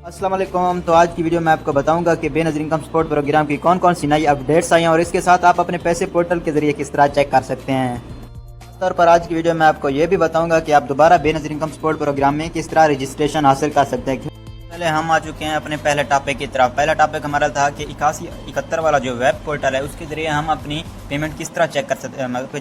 अस्सलाम वालेकुम। तो आज की वीडियो में आपको बताऊंगा कि बेनज़ीर इनकम सपोर्ट प्रोग्राम की कौन कौन सी नई अपडेट्स आई हैं और इसके साथ आप अपने पैसे पोर्टल के ज़रिए किस तरह चेक कर सकते हैं। तौर पर आज की वीडियो में आपको ये भी बताऊंगा कि आप दोबारा बेनज़ीर इनकम सपोर्ट प्रोग्राम में किस तरह रजिस्ट्रेशन हासिल कर सकते हैं। पहले हम आ चुके हैं अपने पहले टॉपिक की तरफ। पहला टॉपिक हमारा था कि 8171 वाला जो वेब पोर्टल है उसके ज़रिए हम अपनी पेमेंट किस तरह चेक कर सकते हैं।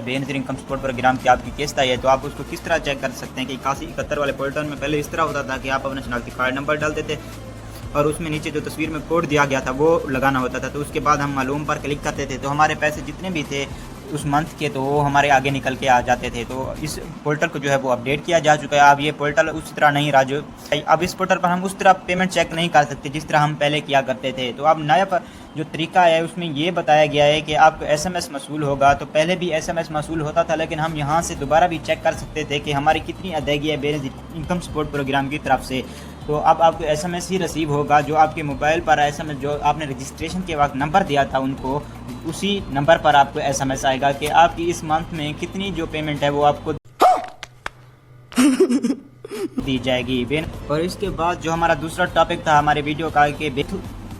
बेनज़ीर इनकम सपोर्ट प्रोग्राम की आपकी किस्त आई है तो आप उसको किस तरह चेक कर सकते हैं कि 8171 वाले पोर्टल में पहले इस तरह होता था कि आप अपना शनाख्ती कार्ड नंबर डालते थे और उसमें नीचे जो तस्वीर में कोड दिया गया था वो लगाना होता था। तो उसके बाद हम मालूम पर क्लिक करते थे तो हमारे पैसे जितने भी थे उस मंथ के तो वो हमारे आगे निकल के आ जाते थे। तो इस पोर्टल को जो है वो अपडेट किया जा चुका है। अब ये पोर्टल उस तरह नहीं रहा जो अब इस पोर्टल पर हम उस तरह पेमेंट चेक नहीं कर सकते जिस तरह हम पहले किया करते थे। तो अब नया पर जो तरीका है उसमें ये बताया गया है कि आपको SMS मसूल होगा। तो पहले भी SMS मसूल होता था लेकिन हम यहाँ से दोबारा भी चेक कर सकते थे कि हमारी कितनी अदायगी है बेनज़ीर इनकम सपोर्ट प्रोग्राम की तरफ से। तो अब आपको SMS ही रिसीव होगा जो आपके मोबाइल पर SMS जो आपने रजिस्ट्रेशन के वक्त नंबर दिया था उनको उसी नंबर पर आपको SMS आएगा कि आपकी इस मंथ में कितनी जो पेमेंट है वो आपको दी जाएगी। और इसके बाद जो हमारा दूसरा टॉपिक था हमारे वीडियो का कि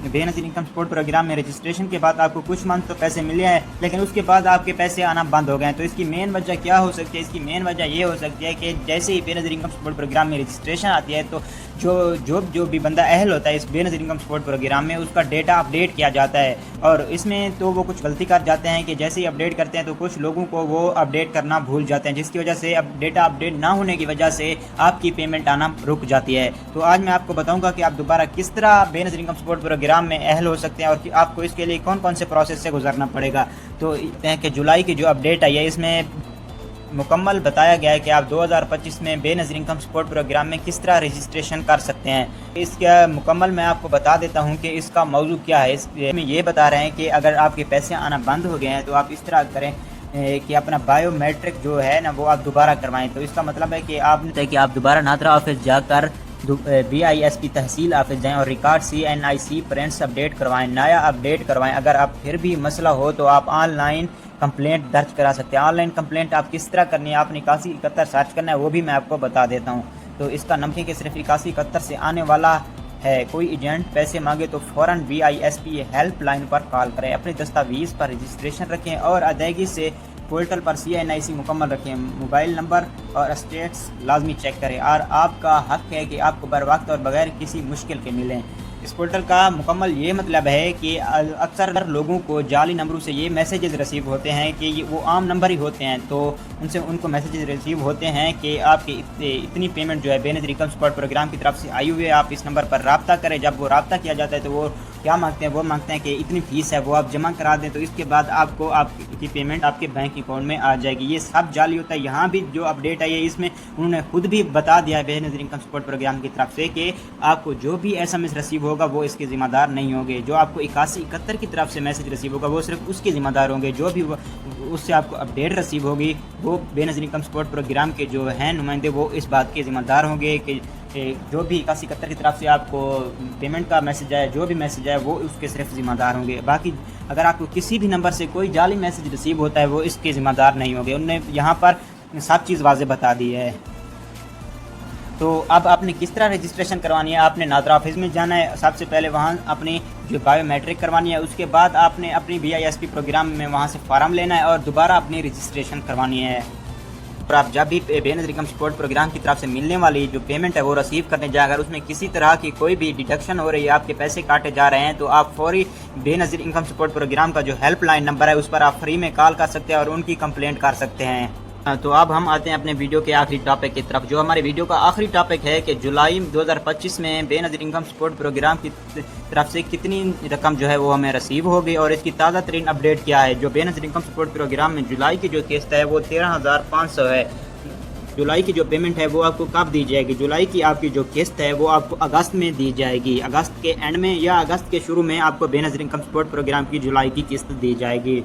बेनज़ीर इनकम सपोर्ट प्रोग्राम में रजिस्ट्रेशन के बाद आपको कुछ मंथ तो पैसे मिले हैं लेकिन उसके बाद आपके पैसे आना बंद हो गए हैं। तो इसकी मेन वजह क्या हो सकती है? इसकी मेन वजह ये हो सकती है कि जैसे ही बेनज़ीर इनकम सपोर्ट प्रोग्राम में रजिस्ट्रेशन आती है तो जो भी बंदा अहल होता है इस बेनज़ीर इनकम सपोर्ट प्रोग्राम में उसका डेटा अपडेट किया जाता है। और इसमें तो वो कुछ गलती कर जाते हैं कि जैसे ही अपडेट करते हैं तो कुछ लोगों को वो अपडेट करना भूल जाते हैं जिसकी वजह से अब डेटा अपडेट ना होने की वजह से आपकी पेमेंट आना रुक जाती है। तो आज मैं आपको बताऊंगा कि आप दोबारा किस तरह बेनज़ीर इनकम सपोर्ट प्रोग्राम में अहल हो सकते हैं और कि आपको इसके लिए कौन कौन से प्रोसेस से गुजरना पड़ेगा। तो कि जुलाई की जो अपडेट आई है इसमें मुकम्मल बताया गया है कि आप 2025 में बेनज़ीर इनकम सपोर्ट प्रोग्राम में किस तरह रजिस्ट्रेशन कर सकते हैं। इसका मुकम्मल मैं आपको बता देता हूं कि इसका मौजू क्या है। इसमें ये बता रहे हैं कि अगर आपके पैसे आना बंद हो गए हैं तो आप इस तरह करें कि अपना बायोमेट्रिक जो है ना वो आप दोबारा करवाएं। तो इसका मतलब है कि आप दोबारा नादरा ऑफिस जाकर BISP तहसील ऑफिस जाएं और रिकॉर्ड CNIC प्रिंट्स अपडेट करवाएं, नया अपडेट करवाएं। अगर आप फिर भी मसला हो तो आप ऑनलाइन कंप्लेंट दर्ज करा सकते हैं। ऑनलाइन कंप्लेंट आप किस तरह करनी है, आपने 8171 सर्च करना है वो भी मैं आपको बता देता हूँ। तो इसका नंबर कि सिर्फ 8171 से आने वाला है। कोई एजेंट पैसे मांगे तो फ़ौरन BISP हेल्पलाइन पर कॉल करें। अपने दस्तावेज़ पर रजिस्ट्रेशन रखें और अदायगी से पोर्टल पर CNIC मुकम्मल रखें। मोबाइल नंबर और स्टेट्स लाजमी चेक करें और आपका हक है कि आपको बर वक्त और बगैर किसी मुश्किल के मिलें। इस पोर्टल का मुकम्मल ये मतलब है कि अक्सर लोगों को जाली नंबरों से ये मैसेजेस रिसीव होते हैं कि वो आम नंबर ही होते हैं तो उनको मैसेजेस रिसीव होते हैं कि आपकी इतनी पेमेंट जो है बेनज़ीर इनकम सपोर्ट प्रोग्राम की तरफ से आई हुई है, आप इस नंबर पर रब्ता करें। जब वो रब्ता किया जाता है तो वो क्या मांगते हैं? वो मांगते हैं कि इतनी फ़ीस है वो आप जमा करा दें तो इसके बाद आपको आपकी पेमेंट आपके बैंक अकाउंट में आ जाएगी। ये सब जाली होता है। यहाँ भी जो अपडेट आई है इसमें उन्होंने खुद भी बता दिया है बेनज़ीर इनकम सपोर्ट प्रोग्राम की तरफ से कि आपको जो भी SMS रिसीव होगा वो इसके ज़िम्मेदार नहीं होंगे। जो आपको 8171 की तरफ से मैसेज रिसीव होगा वो सिर्फ उसके ज़िम्मेदार होंगे। जो भी उससे आपको अपडेट रिसीव होगी वो बेनज़ीर इनकम सपोर्ट प्रोग्राम के जो हैं नुमाइंदे वो इस बात के ज़िम्मेदार होंगे कि जो भी 8171 की तरफ से आपको पेमेंट का मैसेज आए, जो भी मैसेज आए वो उसके सिर्फ ज़िम्मेदार होंगे। बाकी अगर आपको किसी भी नंबर से कोई जाली मैसेज रिसीव होता है वो इसके ज़िम्मेदार नहीं होंगे। उन्होंने यहाँ पर सब चीज़ वाज़े बता दी है। तो अब आपने किस तरह रजिस्ट्रेशन करवानी है? आपने नादरा ऑफिस में जाना है, सबसे पहले वहाँ अपनी जो बायोमेट्रिक करवानी है, उसके बाद आपने अपनी BISP प्रोग्राम में वहाँ से फार्म लेना है और दोबारा अपनी रजिस्ट्रेशन करवानी है। और आप जब भी बेनज़ीर इनकम सपोर्ट प्रोग्राम की तरफ से मिलने वाली जो पेमेंट है वो रिसीव करने जाए, अगर उसमें किसी तरह की कोई भी डिडक्शन हो रही है, आपके पैसे काटे जा रहे हैं तो आप फौरी बेनज़ीर इनकम सपोर्ट प्रोग्राम का जो हेल्पलाइन नंबर है उस पर आप फ्री में कॉल कर सकते हैं और उनकी कंप्लेंट कर सकते हैं। तो अब हम आते हैं अपने वीडियो के आखिरी टॉपिक की तरफ। जो हमारे वीडियो का आखिरी टॉपिक है कि जुलाई 2025 में बेनज़ीर इनकम सपोर्ट प्रोग्राम की तरफ से कितनी रकम जो है वो हमें रिसीव होगी और इसकी ताज़ा तरीन अपडेट क्या है। जो बेनज़ीर इनकम सपोर्ट प्रोग्राम में जुलाई की जो किस्त है वो 13,500 है। जुलाई की जो पेमेंट है वो आपको कब दी जाएगी? जुलाई की आपकी जो किस्त है वो आपको अगस्त में दी जाएगी। अगस्त के एंड में या अगस्त के शुरू में आपको बेनज़ीर इनकम सपोर्ट प्रोग्राम की जुलाई की किस्त दी जाएगी।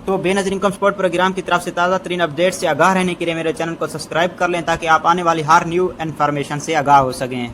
तो बेनज़ीर इनकम सपोर्ट प्रोग्राम की तरफ से ताज़ा तरीन अपडेट से आगाह रहने के लिए मेरे चैनल को सब्सक्राइब कर लें ताकि आप आने वाली हर न्यू इन्फॉर्मेशन से आगाह हो सकें।